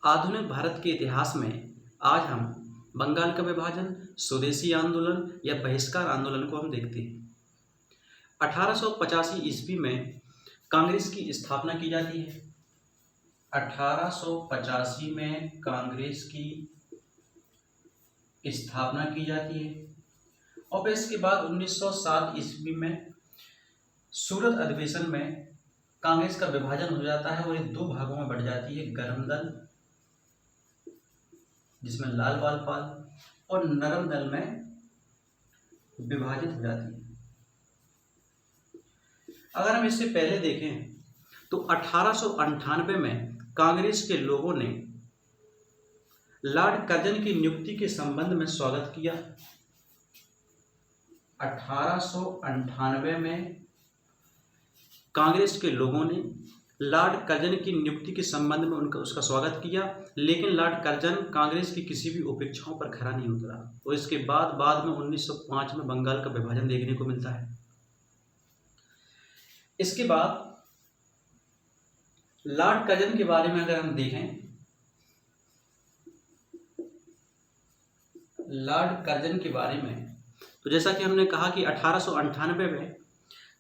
आधुनिक भारत के इतिहास में आज हम बंगाल का विभाजन, स्वदेशी आंदोलन या बहिष्कार आंदोलन को हम देखते हैं। 1885 ईस्वी में कांग्रेस की स्थापना की जाती है। 1885 में कांग्रेस की स्थापना की जाती है और फिर इसके बाद 1907 ईस्वी में सूरत अधिवेशन में कांग्रेस का विभाजन हो जाता है और ये दो भागों में बढ़ जाती है। गर्म दल जिसमें लाल बाल पाल और नरम दल में विभाजित हो जाती है। अगर हम इससे पहले देखें तो 1898 में कांग्रेस के लोगों ने लॉर्ड कर्जन की नियुक्ति के संबंध में स्वागत किया। 1898 में कांग्रेस के लोगों ने लॉर्ड कर्जन की नियुक्ति के संबंध में उसका स्वागत किया, लेकिन लॉर्ड कर्जन कांग्रेस की किसी भी अपेक्षाओं पर खरा नहीं उतरा और इसके बाद में 1905 में बंगाल का विभाजन देखने को मिलता है। इसके बाद लॉर्ड कर्जन के बारे में अगर हम देखें, लॉर्ड कर्जन के बारे में तो जैसा कि हमने कहा कि 1898 में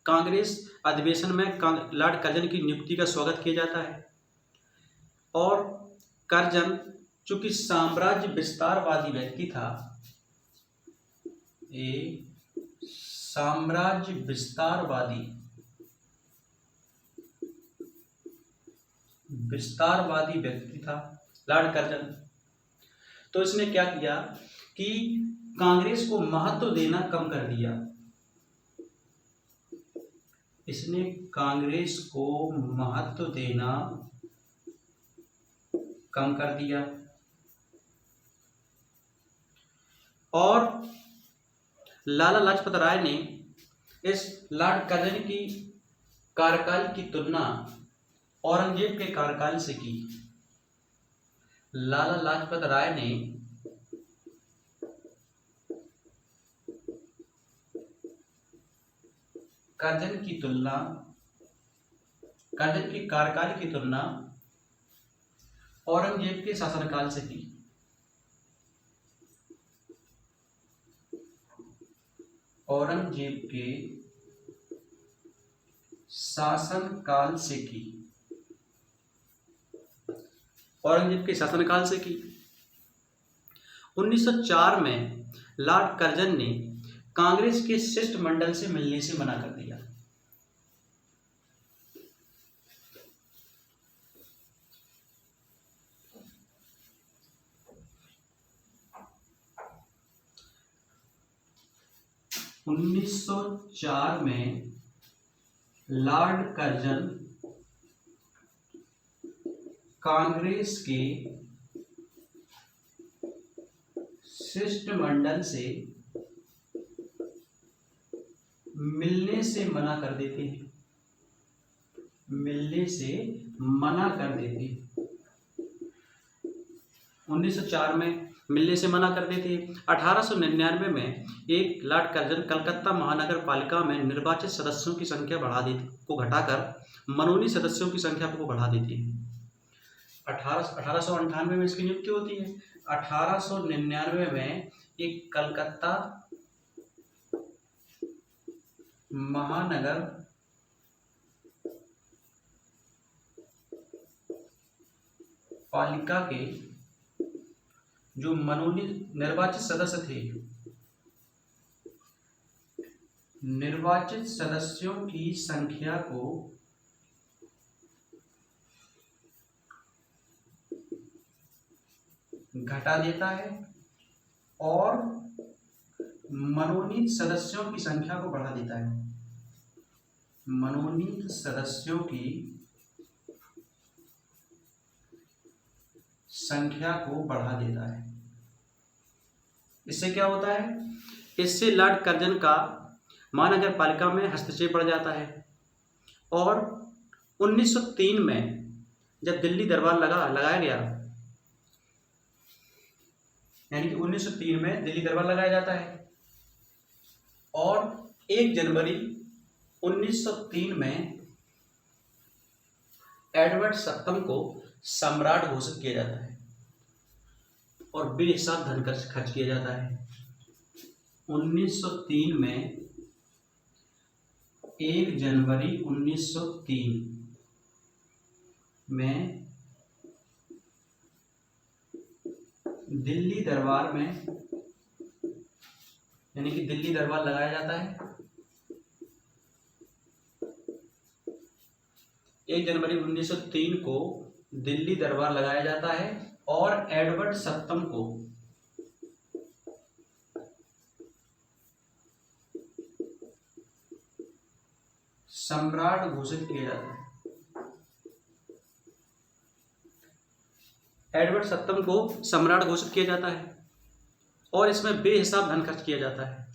कांग्रेस अधिवेशन में लॉर्ड कर्जन की नियुक्ति का स्वागत किया जाता है और कर्जन चूंकि साम्राज्य विस्तारवादी व्यक्ति था, साम्राज्य विस्तारवादी व्यक्ति था लॉर्ड कर्जन, तो इसने क्या किया कि कांग्रेस को महत्व देना कम कर दिया। इसने कांग्रेस को महत्व देना कम कर दिया और लाला लाजपत राय ने इस लॉर्ड कर्जन की कार्यकाल की तुलना औरंगजेब के कार्यकाल से की। लाला लाजपत राय ने कर्जन की कार्यकाल की तुलना औरंगजेब के शासनकाल से की। औरंगजेब के शासनकाल से की। औरंगजेब के शासनकाल से की। 1904 में लॉर्ड कर्जन ने कांग्रेस के शिष्टमंडल से मिलने से मना कर दिया। उन्नीस सौ 4 में लॉर्ड कर्जन कांग्रेस के शिष्टमंडल से मिलने से मना कर देते हैं। 1904 में मिलने से मना कर देते हैं। 1899 में एक लॉर्ड कर्जन कलकत्ता महानगर पालिका में निर्वाचित सदस्यों की संख्या घटाकर मनोनीत सदस्यों की संख्या को बढ़ा देती है। 1898 में इसकी नियुक्ति होती है। 1899 में एक कलकत्ता महानगर पालिका के जो मनोनीत निर्वाचित सदस्य थे, निर्वाचित सदस्यों की संख्या को घटा देता है और मनोनीत सदस्यों की संख्या को बढ़ा देता है। मनोनीत सदस्यों की संख्या को बढ़ा देता है। इससे क्या होता है? इससे लॉर्ड कर्जन का महानगर पालिका में हस्तक्षेप बढ़ जाता है और 1903 में जब दिल्ली दरबार लगाया गया, यानी कि 1903 में दिल्ली दरबार लगाया जाता है और 1 जनवरी 1903 में एडवर्ड सप्तम को सम्राट घोषित किया जाता है और बेहिसाब धन खर्च किया जाता है। 1903 में 1 जनवरी 1903 में दिल्ली दरबार में, यानी कि दिल्ली दरबार लगाया जाता है। 1 जनवरी 1903 को दिल्ली दरबार लगाया जाता है और एडवर्ड सप्तम को सम्राट घोषित किया जाता है। एडवर्ड सप्तम को सम्राट घोषित किया जाता है और इसमें बेहिसाब धन खर्च किया जाता है।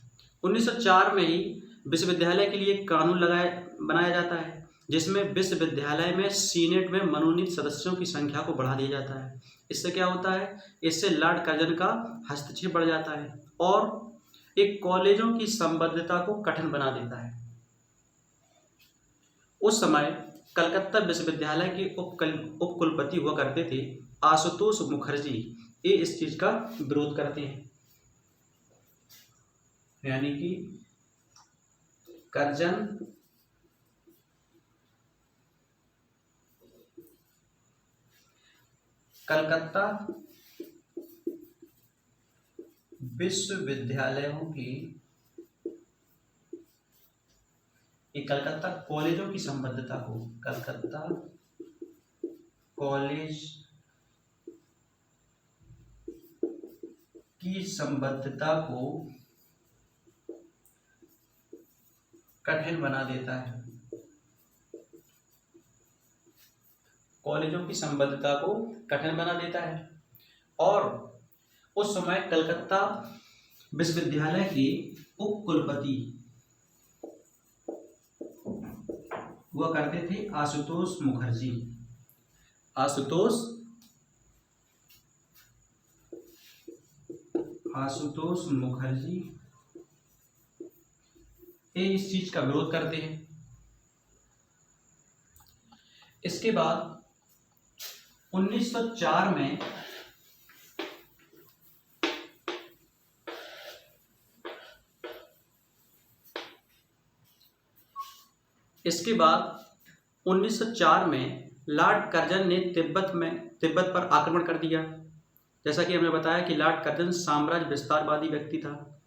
1904 में ही विश्वविद्यालय के लिए कानून बनाया जाता है, जिसमें विश्वविद्यालय में सीनेट में मनोनीत सदस्यों की संख्या को बढ़ा दिया जाता है। इससे क्या होता है, इससे लॉर्ड कर्जन का हस्तक्षेप बढ़ जाता है और एक कॉलेजों की संबद्धता को कठिन बना देता है। उस समय कलकत्ता विश्वविद्यालय के उप कुलपति हुआ करते थे आशुतोष मुखर्जी, ये इस चीज का विरोध करते हैं, यानी कि कर्जन कलकत्ता विश्वविद्यालयों की, कलकत्ता कॉलेजों की संबद्धता को, कलकत्ता कॉलेज की संबद्धता को कठिन बना देता है। कॉलेजों की संबद्धता को कठिन बना देता है और उस समय कलकत्ता विश्वविद्यालय के उप कुलपति हुआ करते थे आशुतोष मुखर्जी। आशुतोष मुखर्जी ये इस चीज का विरोध करते हैं। इसके बाद 1904 में लॉर्ड कर्जन ने तिब्बत पर आक्रमण कर दिया। जैसा कि हमने बताया कि लॉर्ड कर्जन साम्राज्य विस्तारवादी व्यक्ति था।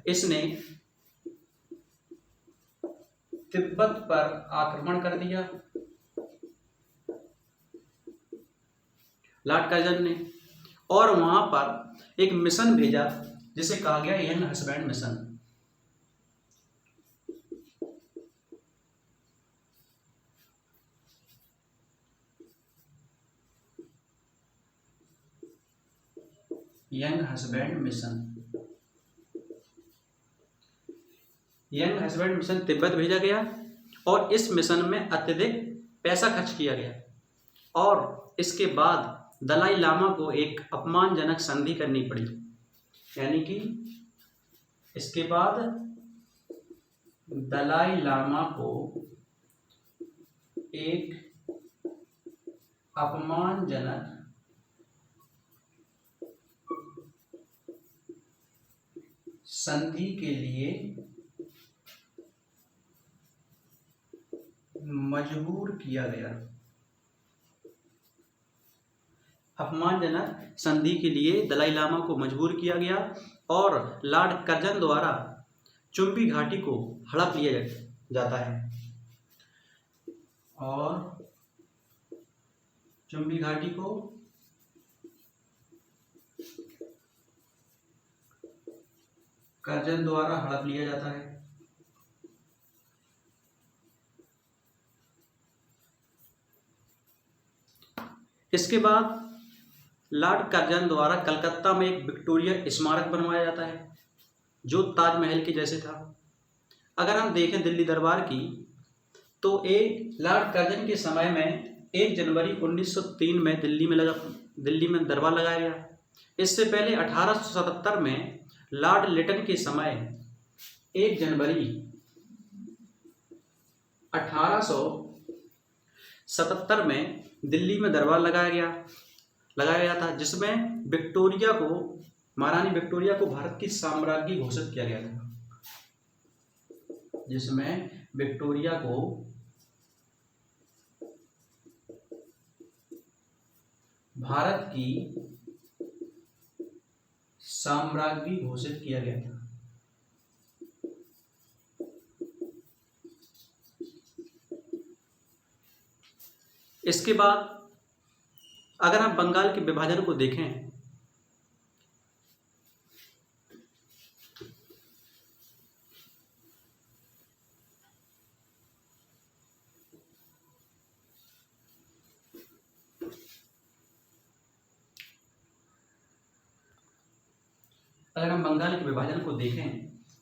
इसने तिब्बत पर आक्रमण कर दिया लॉर्ड कर्जन ने, और वहां पर एक मिशन भेजा जिसे कहा गया young husband mission. Young husband mission Tibet भेजा गया और इस मिशन में अत्यधिक पैसा खर्च किया गया और इसके बाद दलाई लामा को एक अपमानजनक संधि करनी पड़ी। यानी कि इसके बाद दलाई लामा को एक अपमानजनक संधि के लिए मजबूर किया गया। अपमानजनक संधि के लिए दलाई लामा को मजबूर किया गया और लॉर्ड कर्जन द्वारा चुंबी घाटी को हड़प लिया जाता है और चुंबी घाटी को कर्जन द्वारा हड़प लिया जाता है। इसके बाद लॉर्ड कर्जन द्वारा कलकत्ता में एक विक्टोरिया स्मारक बनवाया जाता है जो ताजमहल के जैसे था। अगर हम देखें दिल्ली दरबार की, तो लॉर्ड कर्जन के समय में 1 जनवरी 1903 में दिल्ली में दरबार लगाया गया। इससे पहले 1877 में लॉर्ड लिटन के समय 1 जनवरी 1877 में दिल्ली में दरबार लगाया गया था, जिसमें विक्टोरिया को, महारानी विक्टोरिया को भारत की साम्राज्ञी घोषित किया गया था, जिसमें विक्टोरिया को भारत की साम्राज्ञी घोषित किया गया था। इसके बाद अगर आप बंगाल के विभाजन को देखें,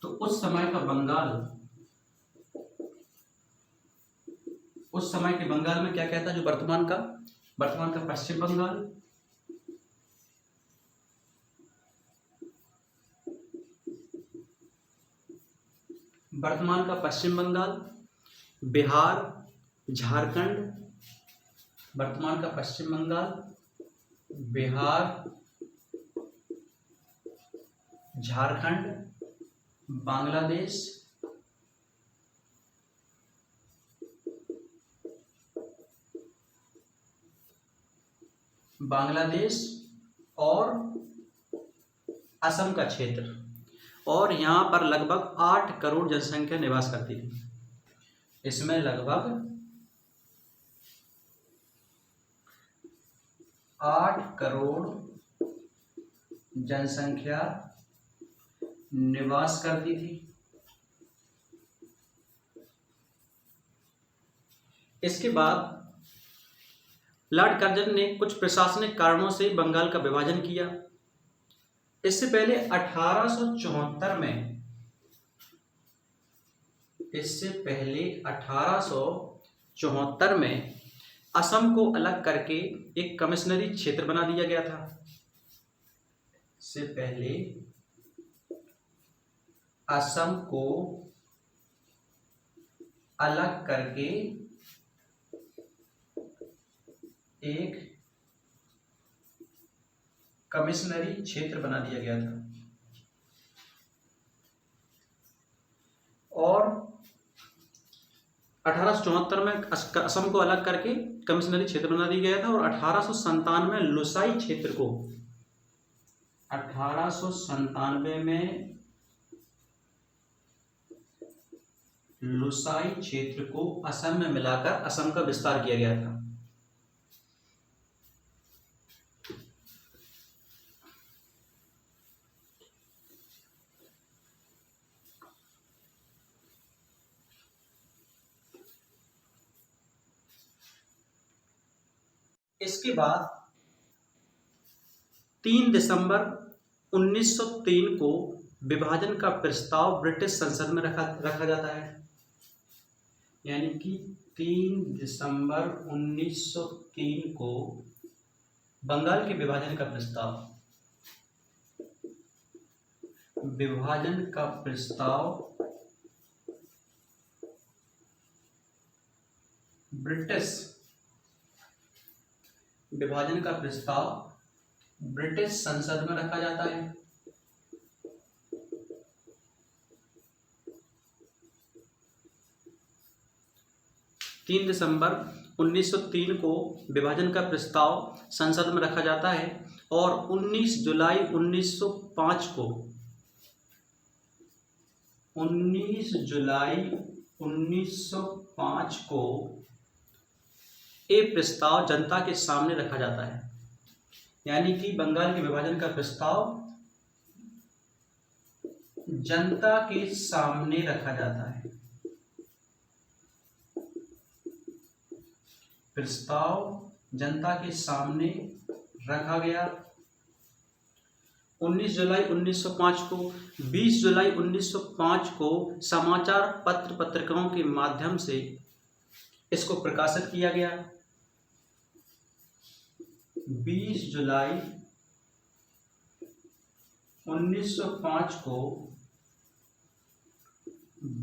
तो उस समय के बंगाल में क्या कहता है, जो वर्तमान का पश्चिम बंगाल, बिहार, झारखंड, बांग्लादेश, और असम का क्षेत्र, और यहाँ पर लगभग 8 करोड़ जनसंख्या निवास करती थी। इसमें लगभग 8 करोड़ जनसंख्या निवास करती थी। इसके बाद लॉर्ड कर्जन ने कुछ प्रशासनिक कारणों से बंगाल का विभाजन किया। इससे पहले 1874 में असम को अलग करके एक कमिश्नरी क्षेत्र बना दिया गया था। इससे पहले असम को अलग करके एक कमिश्नरी क्षेत्र बना दिया गया था, और 1874 में असम को अलग करके कमिश्नरी क्षेत्र बना दिया गया था, और 1897 में लुसाई क्षेत्र को असम में मिलाकर असम का विस्तार किया गया था। इसके बाद 3 दिसंबर 1903 को विभाजन का प्रस्ताव ब्रिटिश संसद में रखा जाता है। यानी कि 3 दिसंबर 1903 को बंगाल के विभाजन का प्रस्ताव ब्रिटिश संसद में रखा जाता है। तीन दिसंबर 1903 को विभाजन का प्रस्ताव संसद में रखा जाता है, और 19 जुलाई 1905 को ये प्रस्ताव जनता के सामने रखा जाता है। यानी कि बंगाल के विभाजन का प्रस्ताव जनता के सामने रखा जाता है। प्रस्ताव जनता के सामने रखा गया। 19 जुलाई 1905 को 20 जुलाई 1905 को समाचार पत्रिकाओं के माध्यम से इसको प्रकाशित किया गया। 20 जुलाई 1905 को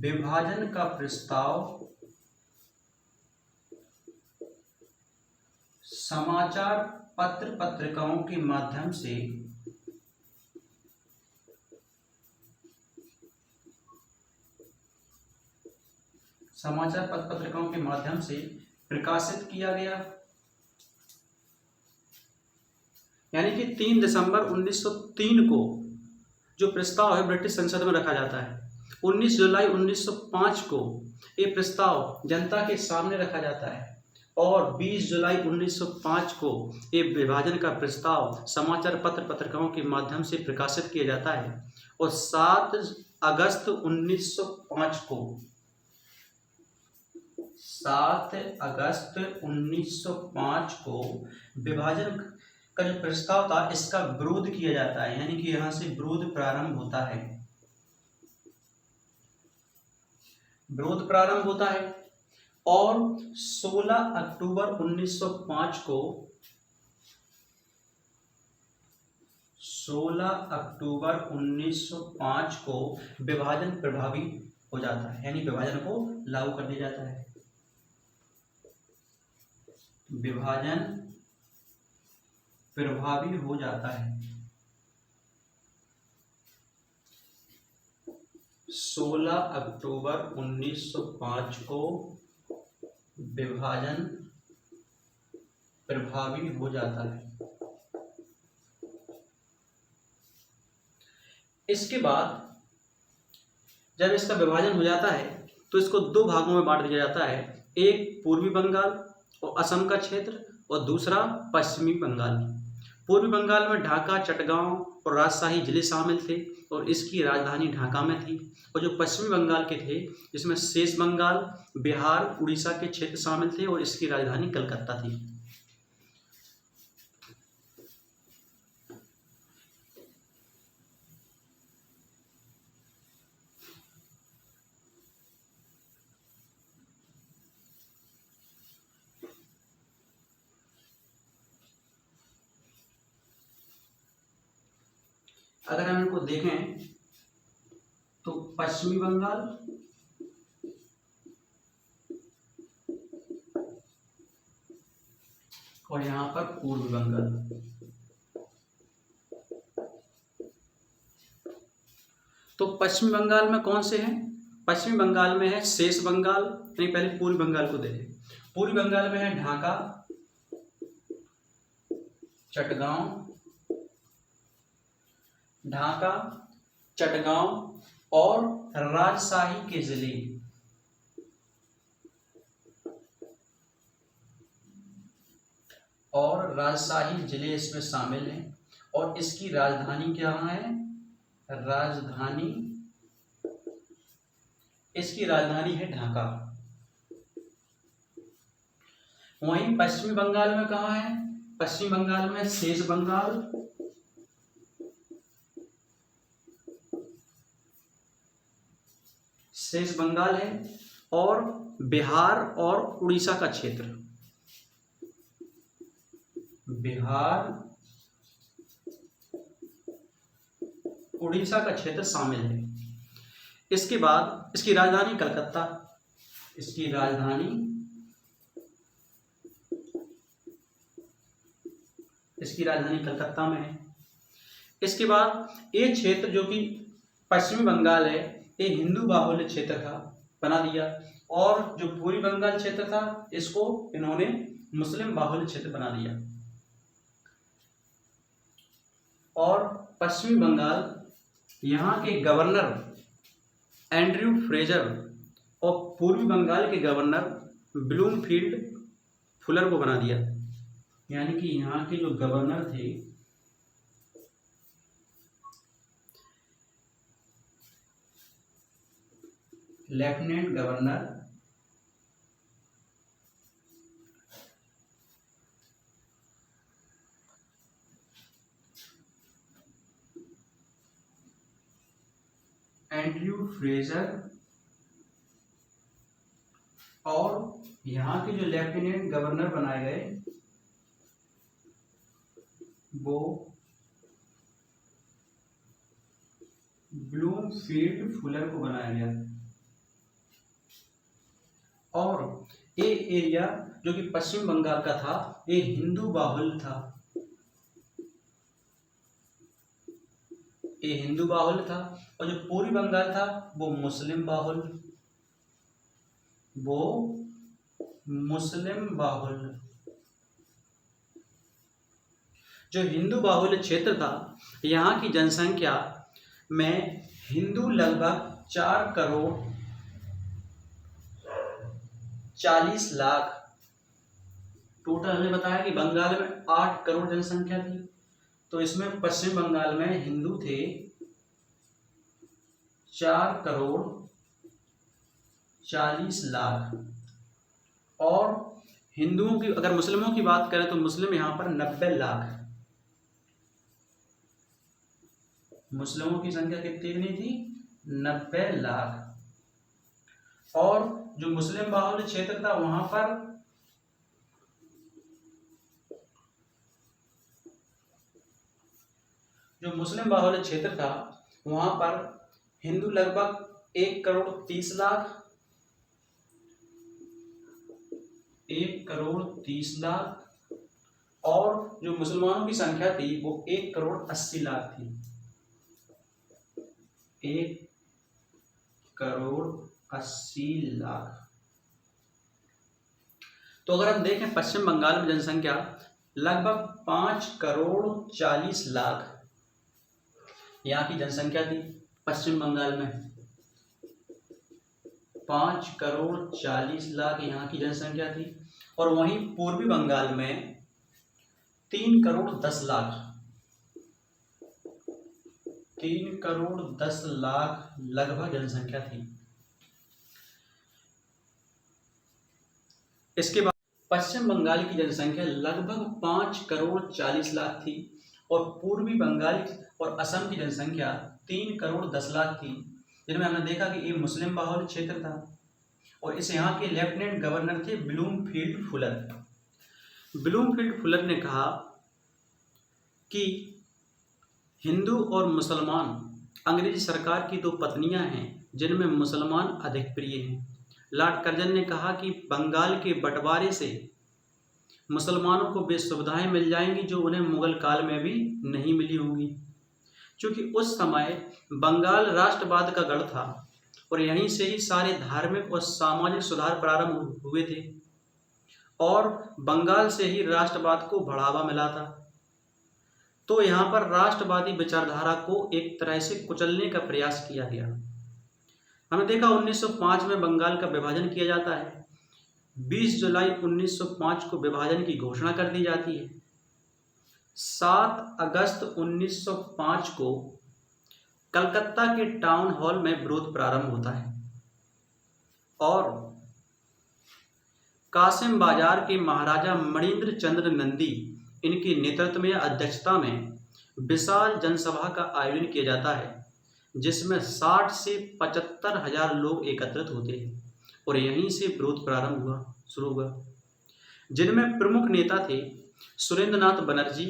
विभाजन का प्रस्ताव समाचार पत्र पत्रिकाओं के माध्यम से प्रकाशित किया गया। यानी कि 3 दिसंबर 1903 को जो प्रस्ताव है ब्रिटिश संसद में रखा जाता है। 19 जुलाई 1905 को ये प्रस्ताव जनता के सामने रखा जाता है और 20 जुलाई 1905 को ये विभाजन का प्रस्ताव समाचार पत्र पत्रिकाओं के माध्यम से प्रकाशित किया जाता है और 7 अगस्त 1905 को 7 अगस्त 1905 को विभाजन का जो प्रस्ताव था इसका विरोध किया जाता है। यानी कि यहाँ से विरोध प्रारंभ होता है। और 16 अक्टूबर 1905 को 16 अक्टूबर 1905 को विभाजन प्रभावी हो जाता है। यानी विभाजन को लागू कर दिया जाता है। विभाजन प्रभावी हो जाता है। 16 अक्टूबर 1905 को विभाजन प्रभावी हो जाता है। इसके बाद जब इसका विभाजन हो जाता है तो इसको 2 भागों में बांट दिया जाता है। एक पूर्वी बंगाल और असम का क्षेत्र और दूसरा पश्चिमी बंगाल। पूर्वी बंगाल में ढाका, चटगांव और राजशाही जिले शामिल थे और इसकी राजधानी ढाका में थी। और जो पश्चिमी बंगाल के थे जिसमें शेष बंगाल, बिहार, उड़ीसा के क्षेत्र शामिल थे और इसकी राजधानी कलकत्ता थी। अगर हम इनको देखें तो पश्चिमी बंगाल और यहाँ पर पूर्वी बंगाल। तो पश्चिमी बंगाल में कौन से हैं? पश्चिमी बंगाल में है शेष बंगाल। नहीं, पहले पूर्वी बंगाल को देखें। पूर्वी बंगाल में है ढाका, चटगांव और राजशाही के जिले। इसमें शामिल हैं और इसकी राजधानी क्या है? इसकी राजधानी है ढाका। वहीं पश्चिमी बंगाल में कहाँ है? पश्चिमी बंगाल में शेष बंगाल है और बिहार और उड़ीसा का क्षेत्र। शामिल है। इसके बाद इसकी राजधानी कलकत्ता। में है। इसके बाद ये क्षेत्र जो कि पश्चिमी बंगाल है ये हिंदू बाहुल्य क्षेत्र था, बना दिया। और जो पूर्वी बंगाल क्षेत्र था इसको इन्होंने मुस्लिम बाहुल्य क्षेत्र बना दिया। और पश्चिमी बंगाल यहाँ के गवर्नर एंड्रयू फ्रेजर और पूर्वी बंगाल के गवर्नर ब्लूमफील्ड फुलर को बना दिया। यानी कि यहाँ के जो गवर्नर थे लेफ्टिनेंट गवर्नर एंड्रयू फ्रेजर और यहाँ के जो लेफ्टिनेंट गवर्नर बनाए गए वो ब्लूमफील्ड फुलर को बनाया गया। और ये एरिया जो कि पश्चिम बंगाल का था ये हिंदू बाहुल्य था, ये हिंदू बाहुल्य था। और जो पूर्वी बंगाल था वो मुस्लिम बाहुल्य, वो मुस्लिम बाहुल्य। जो हिंदू बाहुल्य क्षेत्र था यहाँ की जनसंख्या में हिंदू लगभग 4 करोड़ 40 लाख, टोटल हमने बताया कि बंगाल में 8 करोड़ जनसंख्या थी, तो इसमें पश्चिम बंगाल में हिंदू थे 4 करोड़ 40 लाख। और हिंदुओं की, अगर मुस्लिमों की बात करें तो मुस्लिम यहाँ पर 90 लाख, मुस्लिमों की संख्या कितनी थी 90 लाख। और जो मुस्लिम बाहुल्य क्षेत्र था वहां पर जो मुस्लिम बाहुल्य क्षेत्र था वहां पर हिंदू लगभग 1 करोड़ 30 लाख, 1 करोड़ 30 लाख। और जो मुसलमानों की संख्या थी वो 1 करोड़ 80 लाख थी, 1 करोड़ 80 लाख। तो अगर हम देखें पश्चिम बंगाल में जनसंख्या लगभग 5 करोड़ 40 लाख यहाँ की जनसंख्या थी। पश्चिम बंगाल में 5 करोड़ 40 लाख यहाँ की जनसंख्या थी। और वहीं पूर्वी बंगाल में 3 करोड़ 10 लाख, 3 करोड़ 10 लाख लगभग जनसंख्या थी। इसके बाद पश्चिम बंगाल की जनसंख्या लगभग 5 करोड़ 40 लाख थी और पूर्वी बंगाल और असम की जनसंख्या 3 करोड़ 10 लाख थी, जिनमें हमने देखा कि ये मुस्लिम बाहुल्य क्षेत्र था। और इस यहाँ के लेफ्टिनेंट गवर्नर थे ब्लूमफील्ड फुलर। ब्लूमफील्ड फुलर ने कहा कि हिंदू और मुसलमान अंग्रेजी सरकार की 2 पत्नियां हैं जिनमें मुसलमान अधिक प्रिय हैं। लॉर्ड कर्जन ने कहा कि बंगाल के बंटवारे से मुसलमानों को वे सुविधाएं मिल जाएंगी जो उन्हें मुगल काल में भी नहीं मिली होंगी, क्योंकि उस समय बंगाल राष्ट्रवाद का गढ़ था और यहीं से ही सारे धार्मिक और सामाजिक सुधार प्रारंभ हुए थे और बंगाल से ही राष्ट्रवाद को बढ़ावा मिला था। तो यहाँ पर राष्ट्रवादी विचारधारा को एक तरह से कुचलने का प्रयास किया गया। हमने देखा 1905 में बंगाल का विभाजन किया जाता है। 20 जुलाई 1905 को विभाजन की घोषणा कर दी जाती है। 7 अगस्त 1905 को कलकत्ता के टाउन हॉल में विरोध प्रारंभ होता है और कासिम बाजार के महाराजा मणिंद्र चंद्र नंदी इनके नेतृत्व में अध्यक्षता में विशाल जनसभा का आयोजन किया जाता है, जिसमें 60 से 75 हजार लोग एकत्रित होते हैं और यहीं से विरोध प्रारंभ शुरू हुआ, जिनमें प्रमुख नेता थे सुरेंद्रनाथ बनर्जी।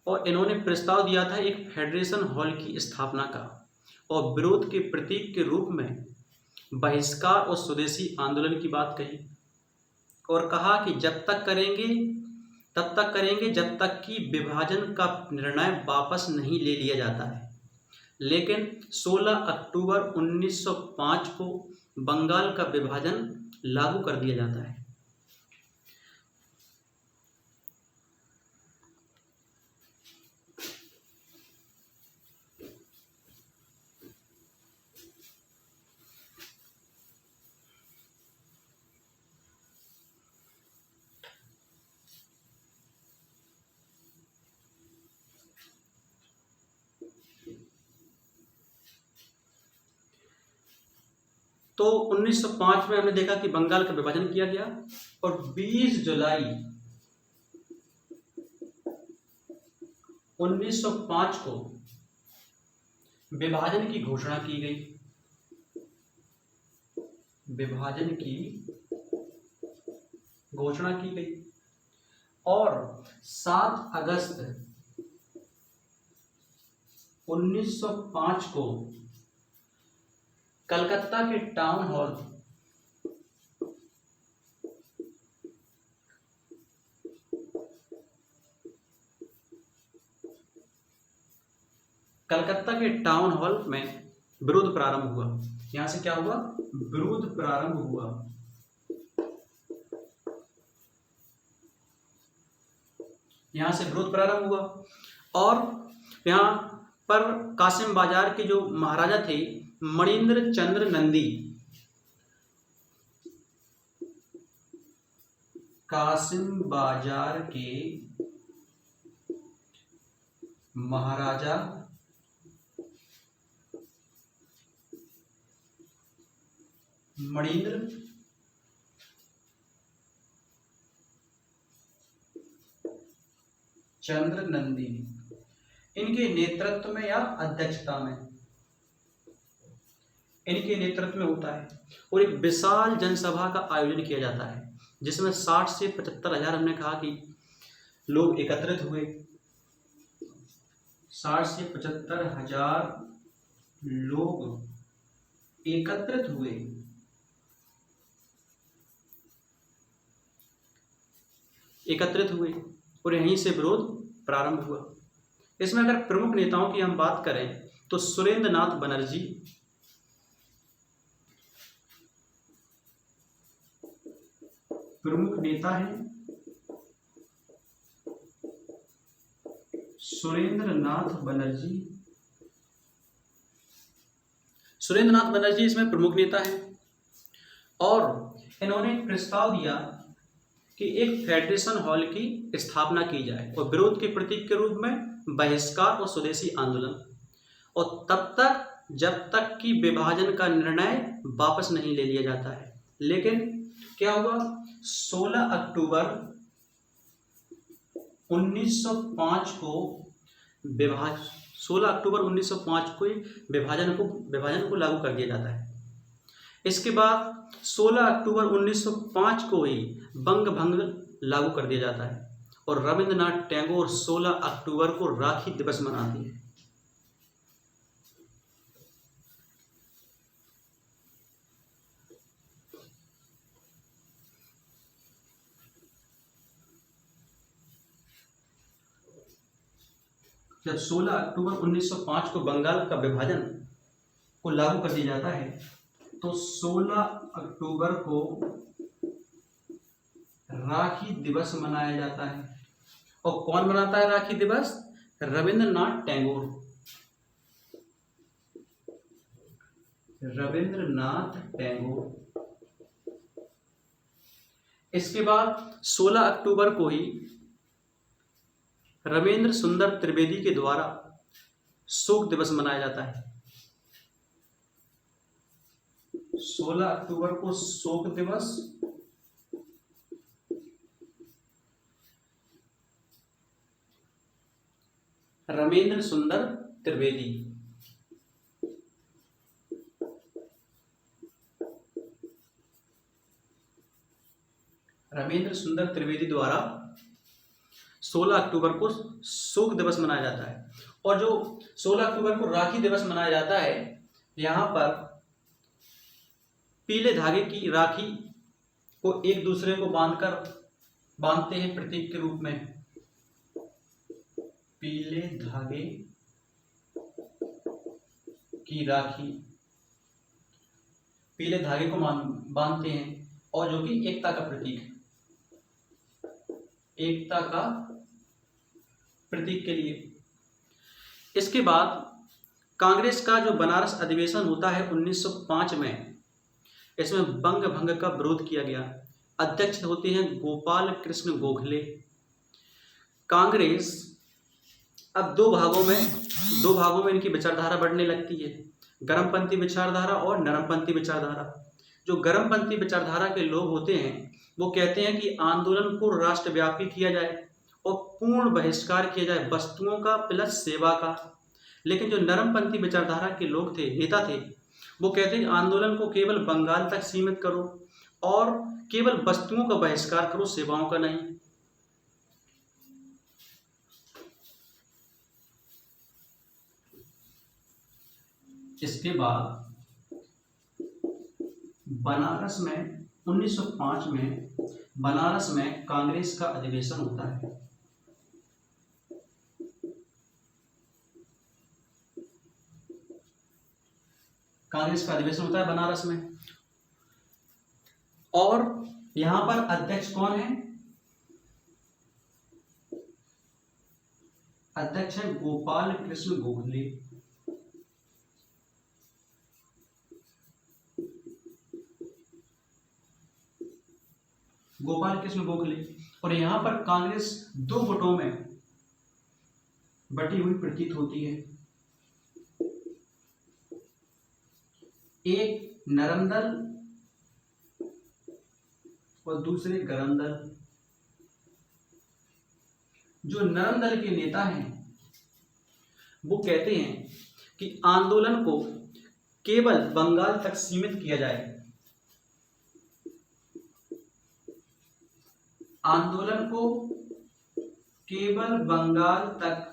और इन्होंने प्रस्ताव दिया था एक फेडरेशन हॉल की स्थापना का और विरोध के प्रतीक के रूप में बहिष्कार और स्वदेशी आंदोलन की बात कही और कहा कि जब तक करेंगे तब तक करेंगे जब तक कि विभाजन का निर्णय वापस नहीं ले लिया जाता है। लेकिन 16 अक्टूबर 1905 को बंगाल का विभाजन लागू कर दिया जाता है। तो 1905 में हमने देखा कि बंगाल का विभाजन किया गया और 20 जुलाई 1905 को विभाजन की घोषणा की गई। विभाजन की घोषणा की गई और 7 अगस्त 1905 को कलकत्ता के टाउन हॉल कलकत्ता के टाउन हॉल में विरोध प्रारंभ हुआ। यहां से क्या हुआ? विरोध प्रारंभ हुआ। यहां से विरोध प्रारंभ हुआ और यहां पर कासिम बाजार के जो महाराजा थे मणिंद्र चंद्र नंदी, कासिम बाजार के महाराजा मणिंद्र चंद्र नंदी, इनके नेतृत्व में या अध्यक्षता में, इनके नेतृत्व में होता है और एक विशाल जनसभा का आयोजन किया जाता है जिसमें 60 से 75 हजार, हमने कहा कि लोग एकत्रित हुए। 60 से 75 हजार लोग एकत्रित हुए। और यहीं से विरोध प्रारंभ हुआ। इसमें अगर प्रमुख नेताओं की हम बात करें तो सुरेंद्र नाथ बनर्जी, प्रमुख नेता हैं सुरेंद्र नाथ बनर्जी। सुरेंद्र नाथ बनर्जी इसमें प्रमुख नेता हैं और इन्होंने प्रस्ताव दिया कि एक फेडरेशन हॉल की स्थापना की जाए और विरोध के प्रतीक के रूप में बहिष्कार और स्वदेशी आंदोलन, और तब तक जब तक कि विभाजन का निर्णय वापस नहीं ले लिया जाता है। लेकिन क्या हुआ? 16 अक्टूबर 1905 को 16 अक्टूबर 1905 को विभाजन को लागू कर दिया जाता है। इसके बाद 16 अक्टूबर 1905 को ही बंग भंग लागू कर दिया जाता है और रविंद्रनाथ टैगोर 16 अक्टूबर को राखी दिवस मनाते हैं। जब 16 अक्टूबर 1905 को बंगाल का विभाजन को लागू कर दिया जाता है तो 16 अक्टूबर को राखी दिवस मनाया जाता है। और कौन मनाता है राखी दिवस? रविंद्रनाथ टैगोर। रविंद्रनाथ टैगोर। इसके बाद 16 अक्टूबर को ही रविंद्र सुंदर त्रिवेदी के द्वारा शोक दिवस मनाया जाता है। 16 अक्टूबर को शोक दिवस रविंद्र सुंदर त्रिवेदी। रविंद्र सुंदर त्रिवेदी द्वारा 16 अक्टूबर को शोक दिवस मनाया जाता है। और जो 16 अक्टूबर को राखी दिवस मनाया जाता है, यहाँ पर पीले धागे की राखी को एक दूसरे को बांधते हैं प्रतीक के रूप में। पीले धागे की राखी, पीले धागे को बांधते हैं और जो कि एकता का प्रतीक है, एकता का प्रतीक के लिए। इसके बाद कांग्रेस का जो बनारस अधिवेशन होता है 1905 में, इसमें बंग भंग का विरोध किया गया। अध्यक्ष होते हैं गोपाल कृष्ण गोखले। कांग्रेस अब दो भागों में इनकी विचारधारा बढ़ने लगती है, गर्मपंथी विचारधारा और नरमपंथी विचारधारा। जो गर्मपंथी विचारधारा के लोग होते हैं वो कहते हैं कि आंदोलन को राष्ट्रव्यापी किया जाए और पूर्ण बहिष्कार किया जाए वस्तुओं का प्लस सेवा का। लेकिन जो नरमपंथी विचारधारा के लोग थे, नेता थे, वो कहते हैं आंदोलन को केवल बंगाल तक सीमित करो और केवल वस्तुओं का बहिष्कार करो, सेवाओं का नहीं। इसके बाद बनारस में 1905 में बनारस में कांग्रेस का अधिवेशन होता है। कांग्रेस का अधिवेशन होता है बनारस में। और यहां पर अध्यक्ष कौन है? अध्यक्ष है गोपाल कृष्ण गोखले। गोपाल कृष्ण गोखले। और यहां पर कांग्रेस दो गुटों में बटी हुई प्रतीत होती है, एक नरम दल और दूसरे गरम दल। जो नरम दल के नेता हैं वो कहते हैं कि आंदोलन को केवल बंगाल तक सीमित किया जाए, आंदोलन को केवल बंगाल तक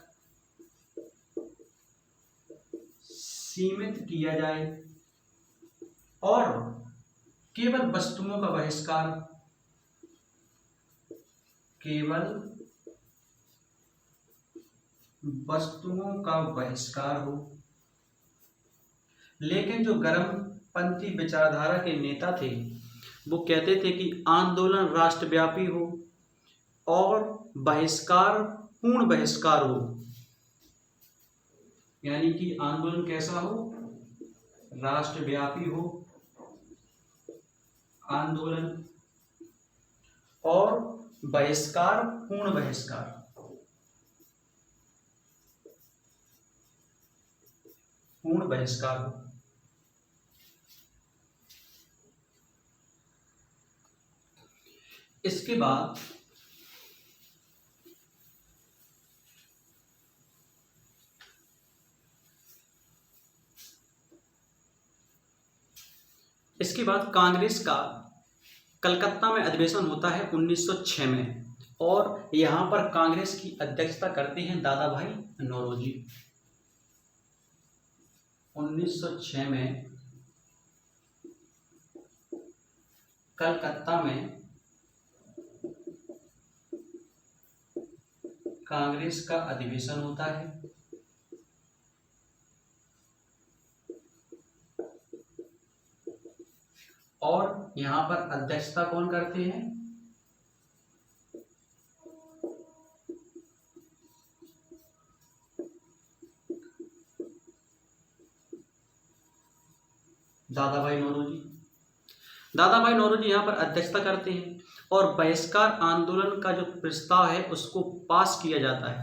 सीमित किया जाए और केवल वस्तुओं का बहिष्कार, केवल वस्तुओं का बहिष्कार हो। लेकिन जो गर्मपंथी विचारधारा के नेता थे वो कहते थे कि आंदोलन राष्ट्रव्यापी हो और बहिष्कार पूर्ण बहिष्कार हो, यानी कि आंदोलन कैसा हो? राष्ट्रव्यापी हो आंदोलन और बहिष्कार पूर्ण बहिष्कार। पूर्ण बहिष्कार हो। इसके बाद कांग्रेस का कलकत्ता में अधिवेशन होता है 1906 में और यहां पर कांग्रेस की अध्यक्षता करते हैं दादा भाई नौरोजी। 1906 में कलकत्ता में कांग्रेस का अधिवेशन होता है और यहां पर अध्यक्षता कौन करते हैं? दादा भाई नौरोजी। दादा भाई नौरोजी यहां पर अध्यक्षता करते हैं और बहिष्कार आंदोलन का जो प्रस्ताव है उसको पास किया जाता है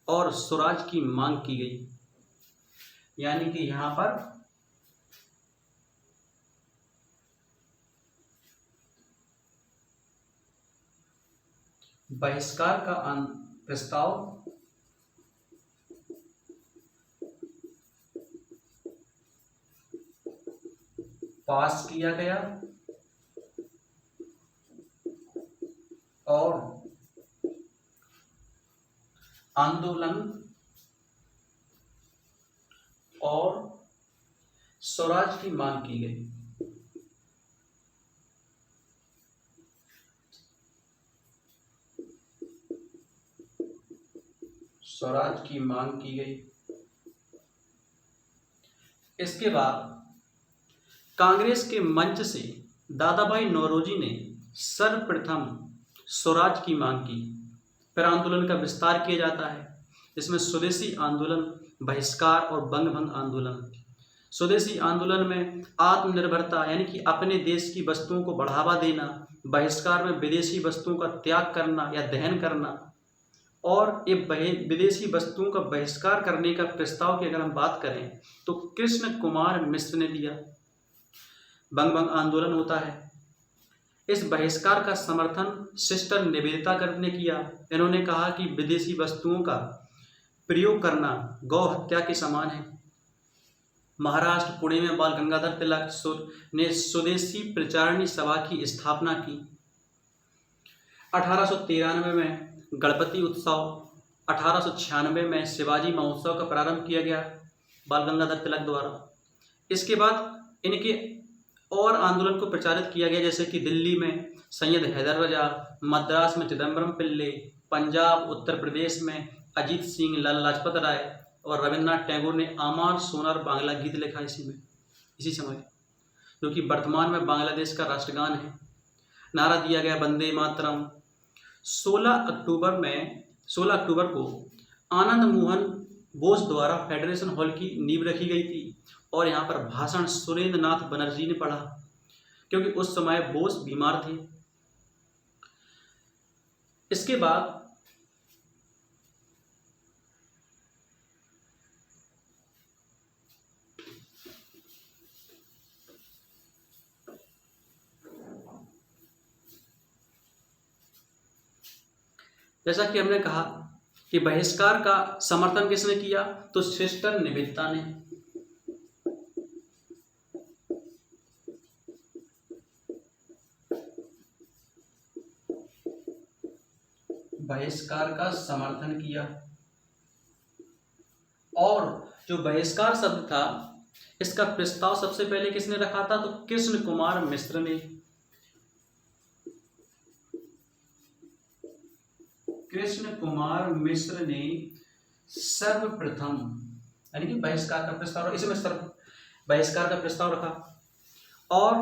और स्वराज की मांग की गई, यानी कि यहां पर बहिष्कार का प्रस्ताव पास किया गया और आंदोलन और स्वराज की मांग की गई। स्वराज की मांग की गई। इसके बाद कांग्रेस के मंच से दादा भाई नौरोजी ने सर्वप्रथम स्वराज की मांग की। फिर आंदोलन का विस्तार किया जाता है, इसमें स्वदेशी आंदोलन, बहिष्कार और बंगभंग आंदोलन। स्वदेशी आंदोलन में आत्मनिर्भरता यानी कि अपने देश की वस्तुओं को बढ़ावा देना, बहिष्कार में विदेशी वस्तुओं का त्याग करना या दहन करना, और ये विदेशी वस्तुओं का बहिष्कार करने का प्रस्ताव की अगर हम बात करें तो कृष्ण कुमार मिश्र ने दिया। बंगभंग आंदोलन होता है। इस बहिष्कार का समर्थन सिस्टर निवेदिता गर्ग ने किया। इन्होंने कहा कि विदेशी वस्तुओं का प्रयोग करना गौ हत्या के समान है। महाराष्ट्र पुणे में बाल गंगाधर तिलक ने स्वदेशी प्रचारणी सभा की स्थापना की। 1893 में गणपति उत्सव, 1896 में शिवाजी महोत्सव का प्रारंभ किया गया बाल गंगाधर तिलक द्वारा। इसके बाद इनके और आंदोलन को प्रचारित किया गया, जैसे कि दिल्ली में सैयद हैदर रजा, मद्रास में चिदम्बरम पिल्ले, पंजाब उत्तर प्रदेश में अजीत सिंह, लाला लाजपत राय और रविन्द्रनाथ टैगोर ने आमार सोनार बांग्ला गीत लिखा इसी में। इसी समय, जो कि वर्तमान में बांग्लादेश का राष्ट्रगान है। नारा दिया गया वंदे मातरम। 16 अक्टूबर को आनंद मोहन बोस द्वारा फेडरेशन हॉल की नींव रखी गई थी और यहाँ पर भाषण सुरेंद्र नाथ बनर्जी ने पढ़ा, क्योंकि उस समय बोस बीमार थे। इसके बाद जैसा कि हमने कहा कि बहिष्कार का समर्थन किसने किया, तो सिस्टर निवेदिता ने। बहिष्कार का समर्थन किया। और जो बहिष्कार शब्द था, इसका प्रस्ताव सबसे पहले किसने रखा था, तो कृष्ण कुमार मिश्र ने। कृष्ण कुमार मिश्र ने सर्वप्रथम, यानी कि बहिष्कार का प्रस्ताव, इसमें बहिष्कार का प्रस्ताव रखा। और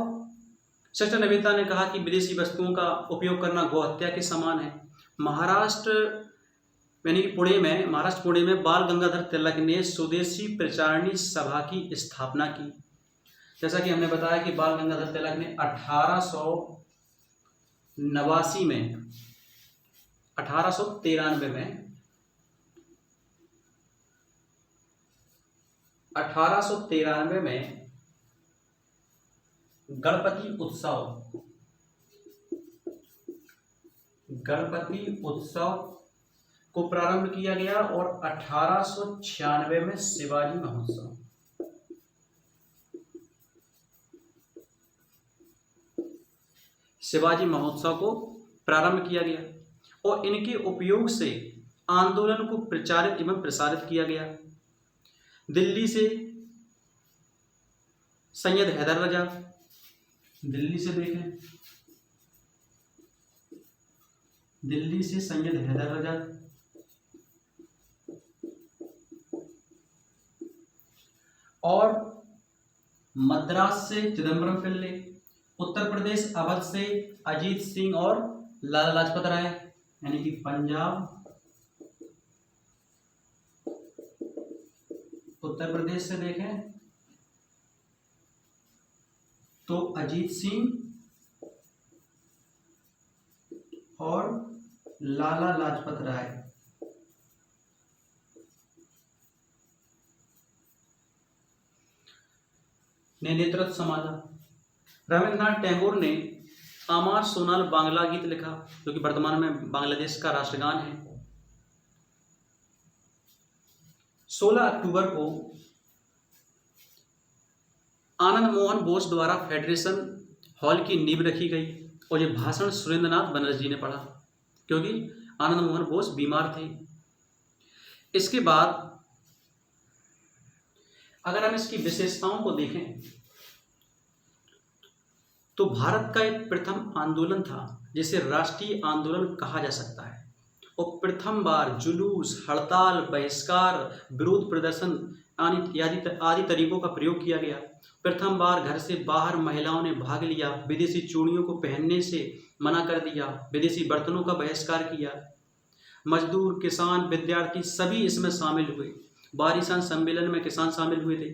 सिस्टर निवेदिता ने कहा कि विदेशी वस्तुओं का उपयोग करना गौहत्या के समान है। महाराष्ट्र पुणे में बाल गंगाधर तिलक ने स्वदेशी प्रचारिणी सभा की स्थापना की। जैसा कि हमने बताया कि बाल गंगाधर तिलक ने 1893 में गणपति उत्सव को प्रारंभ किया गया और 1896 में शिवाजी महोत्सव को प्रारंभ किया गया और इनके उपयोग से आंदोलन को प्रचारित एवं प्रसारित किया गया। दिल्ली से सैयद हैदर रजा, दिल्ली से सैयद हैदर रजा, और मद्रास से चिदम्बरम पिल्ले, उत्तर प्रदेश अवध से अजीत सिंह और लाला लाजपत राय, यानी कि पंजाब उत्तर प्रदेश से देखें तो अजीत सिंह और लाला लाजपत राय। ने नेतृत्व संभाला। रविंद्रनाथ टैगोर ने आमार सोनाल बांग्ला गीत लिखा, जो कि वर्तमान में बांग्लादेश का राष्ट्रगान है। 16 अक्टूबर को आनंद मोहन बोस द्वारा फेडरेशन हॉल की नींव रखी गई और ये भाषण सुरेंद्र नाथ बनर्जी ने पढ़ा, क्योंकि आनंद मोहन बोस बीमार थे। इसके बाद अगर हम इसकी विशेषताओं को देखें तो भारत का एक प्रथम आंदोलन था जिसे राष्ट्रीय आंदोलन कहा जा सकता है और प्रथम बार जुलूस, हड़ताल, बहिष्कार, विरोध प्रदर्शन आदि तरीकों का प्रयोग किया गया। प्रथम बार घर से बाहर महिलाओं ने भाग लिया, विदेशी चूड़ियों को पहनने से मना कर दिया, विदेशी बर्तनों का बहिष्कार किया। मजदूर, किसान, विद्यार्थी सभी इसमें शामिल हुए। बारिशान सम्मेलन में किसान शामिल हुए थे।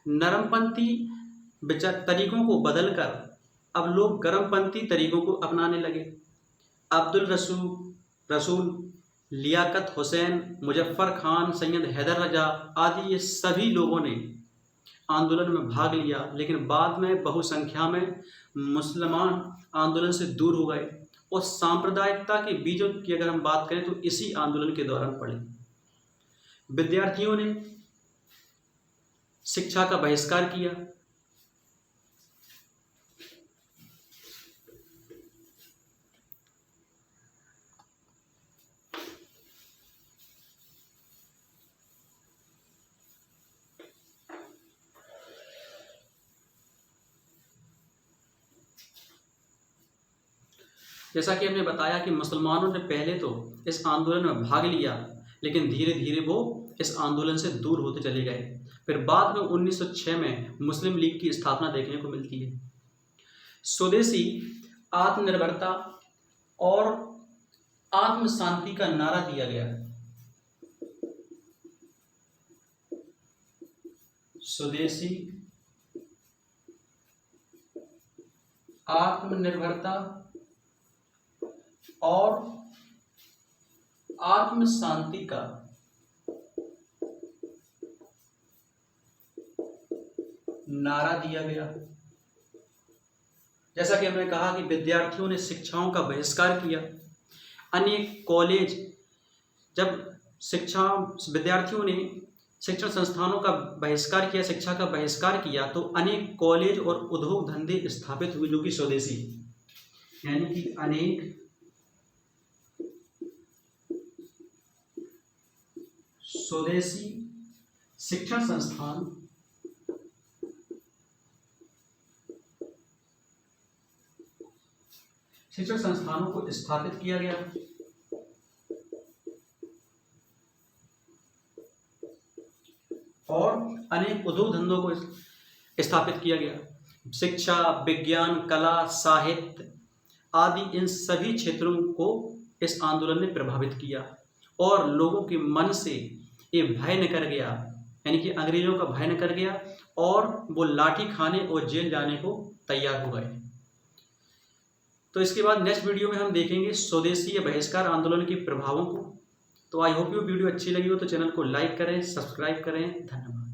नरमपंथी तरीकों को बदलकर अब लोग गर्मपंथी तरीकों को अपनाने लगे। अब्दुल रसूल, लियाकत हुसैन, मुजफ्फर खान, सैयद हैदर रजा आदि ये सभी लोगों ने आंदोलन में भाग लिया, लेकिन बाद में बहुसंख्या में मुसलमान आंदोलन से दूर हो गए और सांप्रदायिकता के बीजों की अगर हम बात करें तो इसी आंदोलन के दौरान पड़े। विद्यार्थियों ने शिक्षा का बहिष्कार किया। जैसा कि हमने बताया कि मुसलमानों ने पहले तो इस आंदोलन में भाग लिया, लेकिन धीरे धीरे वो इस आंदोलन से दूर होते चले गए। फिर बाद में 1906 में मुस्लिम लीग की स्थापना देखने को मिलती है। स्वदेशी, आत्मनिर्भरता और आत्म शांति का नारा दिया गया। स्वदेशी, आत्मनिर्भरता और आत्म शांति का नारा दिया गया। जैसा कि हमने कहा कि विद्यार्थियों ने शिक्षाओं का बहिष्कार किया। अनेक कॉलेज, जब विद्यार्थियों ने शिक्षण संस्थानों का बहिष्कार किया, शिक्षा का बहिष्कार किया, तो अनेक कॉलेज और उद्योग धंधे स्थापित हुए जो कि स्वदेशी, यानी कि अनेक स्वदेशी शिक्षण संस्थान शिक्षण संस्थानों को स्थापित किया गया। और अनेक उद्योग धंधों को स्थापित किया गया। शिक्षा, विज्ञान, कला, साहित्य आदि इन सभी क्षेत्रों को इस आंदोलन ने प्रभावित किया और लोगों के मन से ये भय निकल गया, यानी कि अंग्रेजों का भय निकल गया और वो लाठी खाने और जेल जाने को तैयार हो गए। तो इसके बाद नेक्स्ट वीडियो में हम देखेंगे स्वदेशी या बहिष्कार आंदोलन के प्रभावों को। तो आई होप यू वीडियो अच्छी लगी हो तो चैनल को लाइक करें, सब्सक्राइब करें। धन्यवाद।